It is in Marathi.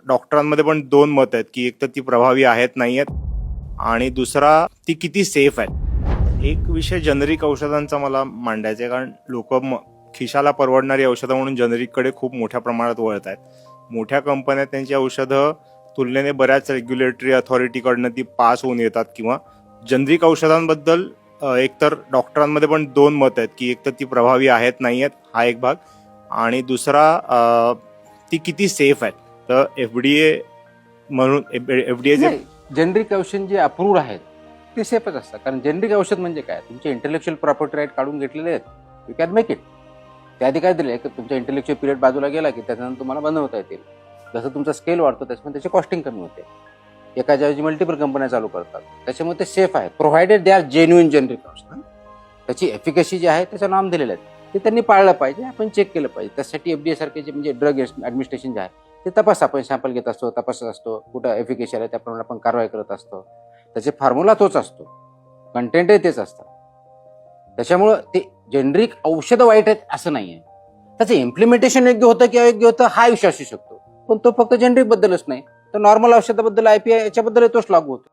डॉक्टरांमध्ये पण दोन मत आहेत की एक तर ती प्रभावी आहेत नाही आहेत आणि दुसरा ती किती सेफ आहे. एक विषय जेनरिक औषधांचा मला मांडायचा आहे, कारण लोक खिशाला परवडणारी औषधं म्हणून जेनरिककडे खूप मोठ्या प्रमाणात वळत आहेत. मोठ्या कंपन्या त्यांची औषधं तुलनेने बऱ्याच रेग्युलेटरी अथॉरिटीकडनं ती पास होऊन येतात किंवा जेनरिक औषधांबद्दल एकतर डॉक्टरांमध्ये पण दोन मत आहेत की एक तर ती प्रभावी आहेत नाही आहेत हा एक भाग आणि दुसरा ती किती सेफ आहेत. तर FDA म्हणून FDA जेनरिक औषध जे अप्रूव्ड आहेत ते सेफच असतात. कारण जेनरिक औषध म्हणजे काय, तुमचे इंटेलेक्च्युअल प्रॉपर्टी राईट काढून घेतलेले आहेत, यू कॅन मेक इट. त्याआधी काय दिले की तुमचा इंटेलेक्च्युअल पिरियड बाजूला गेला की त्याच्यानंतर तुम्हाला बनवता येतील. जसं तुमचा स्केल वाढतो त्याच्यामुळे त्याची कॉस्टिंग कमी होते. एका जागी मल्टिपल कंपन्या चालू करतात, त्याच्यामुळे ते सेफ आहे provided they are genuine generic औषध. त्याची एफिकसी जी आहे त्याचं नाम दिलेलं आहे ते त्यांनी पाळलं पाहिजे, आपण चेक केलं पाहिजे. त्यासाठी FDA सारखे जे म्हणजे ड्रग ॲडमिनिस्ट्रेशन जे आहे ते तपास, आपण सॅम्पल घेत असतो, तपासत असतो, कुठं एफिकेसी आहे त्याप्रमाणे आपण कारवाई करत असतो. त्याचे फॉर्म्युला तोच असतो, कंटेंटही तेच असतात. त्याच्यामुळं ते जेनरिक औषधं वाईट आहेत असं नाही आहे. त्याचं इम्प्लिमेंटेशन योग्य होतं किंवा योग्य होतं हा विषय असू शकतो, पण तो फक्त जेनरिक बद्दलच नाही तर नॉर्मल औषधाबद्दल IPI याच्याबद्दल तोच लागू होतो.